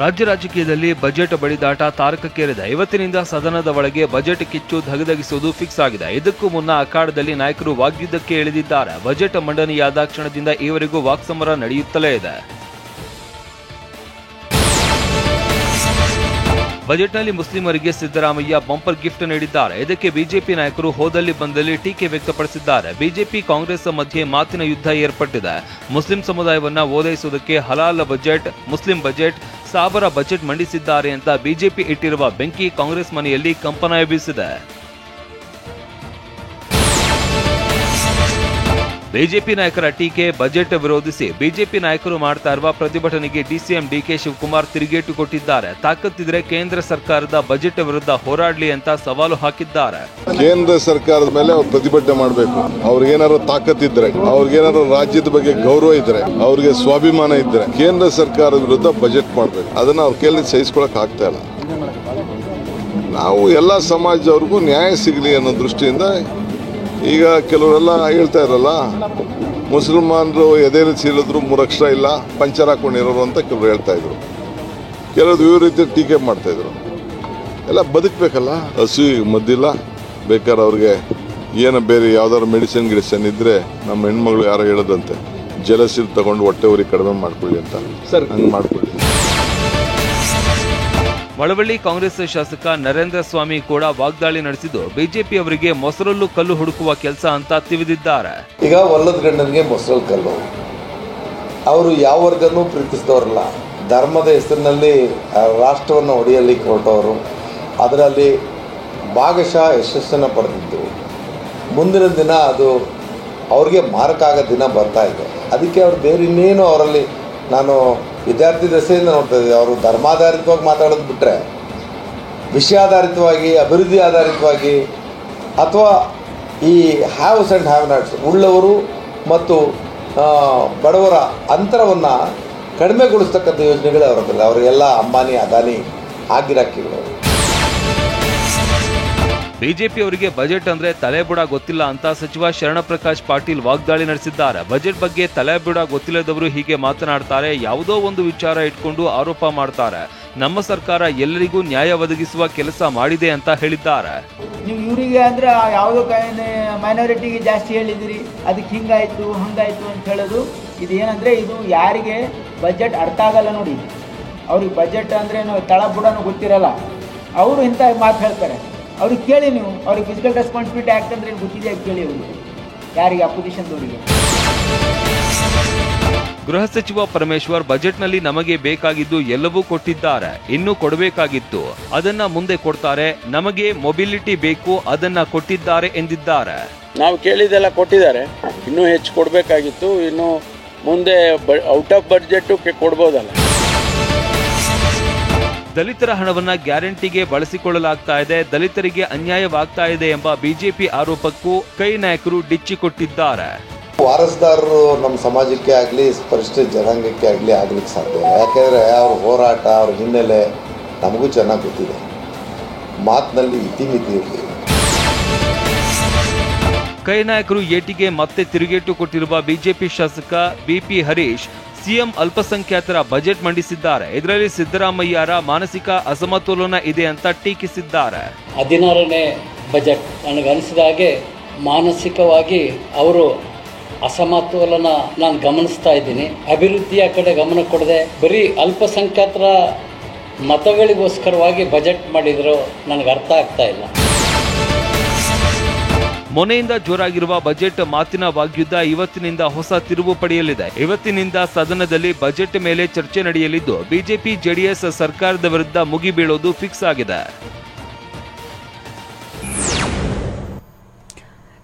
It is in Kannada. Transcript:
ರಾಜ್ಯ ರಾಜಕೀಯದಲ್ಲಿ ಬಜೆಟ್ ಬಡಿದಾಟ ತಾರಕಕ್ಕೇರಿದೆ. ಇವತ್ತಿನಿಂದ ಸದನದ ಒಳಗೆ ಬಜೆಟ್ ಕಿಚ್ಚು ಧಗಧಗಿಸುವುದು ಫಿಕ್ಸ್ ಆಗಿದೆ. ಇದಕ್ಕೂ ಮುನ್ನ ಅಖಾಡದಲ್ಲಿ ನಾಯಕರು ವಾಗ್ಯುದ್ಧಕ್ಕೆ ಇಳಿದಿದ್ದಾರೆ. ಬಜೆಟ್ ಮಂಡನೆಯಾದ ಕ್ಷಣದಿಂದ ಈವರೆಗೂ ವಾಕ್ಸಮರ ನಡೆಯುತ್ತಲೇ ಇದೆ. ಬಜೆಟ್ನಲ್ಲಿ ಮುಸ್ಲಿಮರಿಗೆ ಸಿದ್ದರಾಮಯ್ಯ ಬಂಪರ್ ಗಿಫ್ಟ್ ನೀಡಿದ್ದಾರೆ. ಇದಕ್ಕೆ ಬಿಜೆಪಿ ನಾಯಕರು ಹೋದಲ್ಲಿ ಬಂದಲ್ಲಿ ಟೀಕೆ ವ್ಯಕ್ತಪಡಿಸಿದ್ದಾರೆ. ಬಿಜೆಪಿ ಕಾಂಗ್ರೆಸ್ ಮಧ್ಯೆ ಮಾತಿನ ಯುದ್ಧ ಏರ್ಪಟ್ಟಿದೆ. ಮುಸ್ಲಿಂ ಸಮುದಾಯವನ್ನ ಓಲೈಸುವುದಕ್ಕೆ ಹಲಾಲ್ ಬಜೆಟ್, ಮುಸ್ಲಿಂ ಬಜೆಟ್, ಸಾಬರ ಬಜೆಟ್ ಮಂಡಿಸಿದ್ದಾರೆ ಅಂತ ಬಿಜೆಪಿ ಇಟ್ಟಿರುವ ಬೆಂಕಿ ಕಾಂಗ್ರೆಸ್ ಮನೆಯಲ್ಲಿ ಕಂಪನ ಎಬ್ಬಿಸಿದೆ. ಬಿಜೆಪಿ ನಾಯಕರ ಟೀಕೆ, ಬಜೆಟ್ ವಿರೋಧಿಸಿ ಬಿಜೆಪಿ ನಾಯಕರು ಮಾಡ್ತಾ ಇರುವ ಪ್ರತಿಭಟನೆಗೆ ಡಿಸಿಎಂ ಡಿಕೆ ಶಿವಕುಮಾರ್ ತಿರುಗೇಟು ಕೊಟ್ಟಿದ್ದಾರೆ. ತಾಕತ್ತಿದ್ರೆ ಕೇಂದ್ರ ಸರ್ಕಾರದ ಬಜೆಟ್ ವಿರುದ್ಧ ಹೋರಾಡಲಿ ಅಂತ ಸವಾಲು ಹಾಕಿದ್ದಾರೆ. ಕೇಂದ್ರ ಸರ್ಕಾರದ ಮೇಲೆ ಅವ್ರು ಪ್ರತಿಭಟನೆ ಮಾಡಬೇಕು. ಅವ್ರಿಗೇನಾದ್ರು ತಾಕತ್ತಿದ್ರೆ, ಅವ್ರಿಗೇನಾದ್ರು ರಾಜ್ಯದ ಬಗ್ಗೆ ಗೌರವ ಇದ್ರೆ, ಅವ್ರಿಗೆ ಸ್ವಾಭಿಮಾನ ಇದ್ರೆ ಕೇಂದ್ರ ಸರ್ಕಾರದ ವಿರುದ್ಧ ಬಜೆಟ್ ಮಾಡಬೇಕು. ಅದನ್ನ ಅವ್ರ ಕೈಯಲ್ಲಿ ಸಹಿಸ್ಕೊಳಕ್ ಆಗ್ತಾ ಇಲ್ಲ. ನಾವು ಎಲ್ಲ ಸಮಾಜದವ್ರಿಗೂ ನ್ಯಾಯ ಸಿಗಲಿ ಅನ್ನೋ ದೃಷ್ಟಿಯಿಂದ ಈಗ ಕೆಲವರೆಲ್ಲ ಹೇಳ್ತಾ ಇರಲ್ಲ, ಮುಸಲ್ಮಾನರು ಎದೆಯಲ್ಲಿ ಸೀಳಿದ್ರು 3 ಅಕ್ಷರ ಇಲ್ಲ, ಪಂಚರ್ ಹಾಕೊಂಡಿರೋರು ಅಂತ ಕೆಲವರು ಹೇಳ್ತಾ ಇದ್ರು. ಕೆಲವರು ಇವ್ರ ರೀತಿ ಟೀಕೆ ಮಾಡ್ತಾ ಇದ್ರು. ಎಲ್ಲ ಬದುಕಬೇಕಲ್ಲ, ಹಸು ಮದ್ದಿಲ್ಲ. ಬೇಕಾದ್ರೆ ಅವ್ರಿಗೆ ಏನೋ ಬೇರೆ ಯಾವ್ದಾದ್ರು ಮೆಡಿಸಿನ್ ಇದ್ರೆ ನಮ್ಮ ಹೆಣ್ಮಗಳು ಯಾರೋ ಹೇಳೋದಂತೆ ಜಲಸಿಲ್ ತಗೊಂಡು ಹೊಟ್ಟೆ ಊರಿ ಕಡಿಮೆ ಮಾಡ್ಕೊಳ್ಳಿ ಅಂತ, ಹಂಗೆ ಮಾಡ್ಕೊಳ್ಳಿ. ಮಳವಳ್ಳಿ ಕಾಂಗ್ರೆಸ್ ಶಾಸಕ ನರೇಂದ್ರ ಸ್ವಾಮಿ ಕೂಡ ವಾಗ್ದಾಳಿ ನಡೆಸಿದ್ದು ಬಿಜೆಪಿ ಅವರಿಗೆ ಮೊಸರಲ್ಲೂ ಕಲ್ಲು ಹುಡುಕುವ ಕೆಲಸ ಅಂತ ತಿವಿದಿದ್ದಾರೆ. ಈಗ ಒಲ್ಲದ ಗಂಡನಿಗೆ ಮೊಸರಲ್ಲಿ ಕಲ್ಲು. ಅವರು ಯಾವ ವರ್ಗನೂ ಪ್ರೀತಿಸಿದವರಲ್ಲ. ಧರ್ಮದ ಹೆಸರಿನಲ್ಲಿ ರಾಷ್ಟ್ರವನ್ನು ಒಡೆಯಲಿಕ್ಕೆ ಹೊರಟವರು, ಅದರಲ್ಲಿ ಭಾಗಶಃ ಯಶಸ್ಸನ್ನು ಪಡೆದಿದ್ದು. ಮುಂದಿನ ದಿನ ಅದು ಅವ್ರಿಗೆ ಮಾರಕ ಆಗೋ ದಿನ ಬರ್ತಾ ಇದೆ. ಅದಕ್ಕೆ ಅವ್ರು ಬೇರೆ ಇನ್ನೇನು ಅವರಲ್ಲಿ ನಾನು ವಿದ್ಯಾರ್ಥಿ ದಶೆಯಿಂದ ನೋಡ್ತಾ ಇದ್ದೀವಿ. ಅವರು ಧರ್ಮಾಧಾರಿತವಾಗಿ ಮಾತಾಡೋದು ಬಿಟ್ಟರೆ ವಿಷಯಾಧಾರಿತವಾಗಿ, ಅಭಿವೃದ್ಧಿ ಆಧಾರಿತವಾಗಿ ಅಥವಾ ಈ ಹ್ಯಾವ್ಸ್ ಆ್ಯಂಡ್ ಹ್ಯಾವ್ ನಾಟ್ಸ್, ಉಳ್ಳವರು ಮತ್ತು ಬಡವರ ಅಂತರವನ್ನು ಕಡಿಮೆಗೊಳಿಸ್ತಕ್ಕಂಥ ಯೋಜನೆಗಳೇ ಅವರದ್ದಿಲ್ಲ. ಅವರಿಗೆಲ್ಲ ಅಂಬಾನಿ ಅದಾನಿ ಆಗಿರಾಕಿಗಳು. ಬಿಜೆಪಿ ಅವರಿಗೆ ಬಜೆಟ್ ಅಂದ್ರೆ ತಲೆಬುಡ ಗೊತ್ತಿಲ್ಲ ಅಂತ ಸಚಿವ ಶರಣಪ್ರಕಾಶ್ ಪಾಟೀಲ್ ವಾಗ್ದಾಳಿ ನಡೆಸಿದ್ದಾರೆ. ಬಜೆಟ್ ಬಗ್ಗೆ ತಲೆಬುಡ ಗೊತ್ತಿಲ್ಲದವರು ಹೀಗೆ ಮಾತನಾಡ್ತಾರೆ, ಯಾವುದೋ ಒಂದು ವಿಚಾರ ಇಟ್ಕೊಂಡು ಆರೋಪ ಮಾಡ್ತಾರೆ. ನಮ್ಮ ಸರ್ಕಾರ ಎಲ್ಲರಿಗೂ ನ್ಯಾಯ ಒದಗಿಸುವ ಕೆಲಸ ಮಾಡಿದೆ ಅಂತ ಹೇಳಿದ್ದಾರೆ. ನೀವು ಇವರಿಗೆ ಅಂದ್ರೆ ಯಾವುದೋ ಮೈನಾರಿಟಿಗೆ ಜಾಸ್ತಿ ಹೇಳಿದಿರಿ, ಅದಕ್ಕೆ ಹಿಂಗಾಯ್ತು ಹಂಗಾಯ್ತು ಅಂತ ಹೇಳೋದು ಇದು ಏನಂದ್ರೆ, ಇದು ಯಾರಿಗೆ ಬಜೆಟ್ ಅರ್ಥ ಆಗಲ್ಲ ನೋಡಿ. ಅವ್ರಿಗೆ ಬಜೆಟ್ ಅಂದ್ರೆ ತಳಬುಡನೂ ಗೊತ್ತಿರಲ್ಲ, ಅವರು ಇಂಥ ಮಾತು ಹೇಳ್ತಾರೆ. ಅವ್ರಿಗೆ ಕೇಳಿ, ನೀವು ಅವ್ರಿಗೆ ಫಿಸಿಕಲ್ ರೆಸ್ಪಾನ್ಸಿಬಿಲಿಟಿ ಆ್ಯಕ್ಟ್ ಅಂದ್ರೆ ಗೊತ್ತಿದೆ ಕೇಳಿ ಅವ್ರಿಗೆ, ಯಾರಿಗೆ ಅಪೋಸಿಷನ್ದವರಿಗೆ. ಗೃಹ ಸಚಿವ ಪರಮೇಶ್ವರ್ ಬಜೆಟ್ನಲ್ಲಿ ನಮಗೆ ಬೇಕಾಗಿದ್ದು ಎಲ್ಲವೂ ಕೊಟ್ಟಿದ್ದಾರೆ, ಇನ್ನೂ ಕೊಡಬೇಕಾಗಿತ್ತು, ಅದನ್ನ ಮುಂದೆ ಕೊಡ್ತಾರೆ. ನಮಗೆ ಮೊಬಿಲಿಟಿ ಬೇಕು, ಅದನ್ನ ಕೊಟ್ಟಿದ್ದಾರೆ ಎಂದಿದ್ದಾರೆ. ನಾವು ಕೇಳಿದೆಲ್ಲ ಕೊಟ್ಟಿದ್ದಾರೆ, ಇನ್ನೂ ಹೆಚ್ಚು ಕೊಡಬೇಕಾಗಿತ್ತು, ಇನ್ನು ಮುಂದೆ ಔಟ್ ಆಫ್ ಬಜೆಟ್ ಕೊಡ್ಬೋದಲ್ಲ. ದಲಿತರ ಹಣವನ್ನ ಗ್ಯಾರಂಟಿಗೆ ಬಳಸಿಕೊಳ್ಳಲಾಗ್ತಾ ಇದೆ, ದಲಿತರಿಗೆ ಅನ್ಯಾಯವಾಗ್ತಾ ಇದೆ ಎಂಬ ಬಿಜೆಪಿ ಆರೋಪಕ್ಕೂ ಕೈ ನಾಯಕರು ಡಿಚ್ಚಿಕೊಟ್ಟಿದ್ದಾರೆ. ವಾರಸುದಾರರು ನಮ್ಮ ಸಮಾಜಕ್ಕೆ ಆಗಲಿ, ಪರಿಶಿಷ್ಟ ಜನಾಂಗಕ್ಕೆ ಆಗಲಿ ಆಗ್ಲಿಕ್ಕೆ ಸಾಧ್ಯ. ಯಾಕೆಂದರೆ ಅವ್ರ ಹೋರಾಟ, ಅವ್ರ ಹಿನ್ನೆಲೆ ನಮಗೂ ಚೆನ್ನಾಗಿ ಗೊತ್ತಿದೆ. ಮಾತಿನಲ್ಲಿ ಇತಿಮಿತಿ ಇರಲಿ. ಕೈ ನಾಯಕರು ಏಟಿಗೆ ಮತ್ತೆ ತಿರುಗೇಟು ಕೊಟ್ಟಿರುವ ಬಿಜೆಪಿ ಶಾಸಕ ಬಿಪಿ ಹರೀಶ್ ಸಿಎಂ ಅಲ್ಪಸಂಖ್ಯಾತರ ಬಜೆಟ್ ಮಂಡಿಸಿದ್ದಾರೆ. ಇದರಲ್ಲಿ ಸಿದ್ದರಾಮಯ್ಯರ ಮಾನಸಿಕ ಅಸಮತೋಲನ ಇದೆ ಅಂತ ಟೀಕಿಸಿದ್ದಾರೆ. 16ನೇ ಬಜೆಟ್ ನನಗನಿಸಿದ ಹಾಗೆ ಮಾನಸಿಕವಾಗಿ ಅವರು ಅಸಮತೋಲನ ನಾನು ಗಮನಿಸ್ತಾ ಇದ್ದೀನಿ. ಅಭಿವೃದ್ಧಿಯ ಕಡೆ ಗಮನ ಕೊಡದೆ ಬರೀ ಅಲ್ಪಸಂಖ್ಯಾತರ ಮತಗಳಿಗೋಸ್ಕರವಾಗಿ ಬಜೆಟ್ ಮಾಡಿದ್ರು ನನಗೆ ಅರ್ಥ ಆಗ್ತಾ ಇಲ್ಲ. ಮೊನ್ನೆಯಿಂದ ಜೋರಾಗಿರುವ ಬಜೆಟ್ ಮಾತಿನ ವಾಗ್ಯುದ್ಧ ಇವತ್ತಿನಿಂದ ಹೊಸ ತಿರುವು ಪಡೆಯಲಿದೆ. ಇವತ್ತಿನಿಂದ ಸದನದಲ್ಲಿ ಬಜೆಟ್ ಮೇಲೆ ಚರ್ಚೆ ನಡೆಯಲಿದ್ದು ಬಿಜೆಪಿ ಜೆಡಿಎಸ್ ಸರ್ಕಾರದ ವಿರುದ್ಧ ಮುಗಿಬೀಳೋದು ಫಿಕ್ಸ್ ಆಗಿದೆ.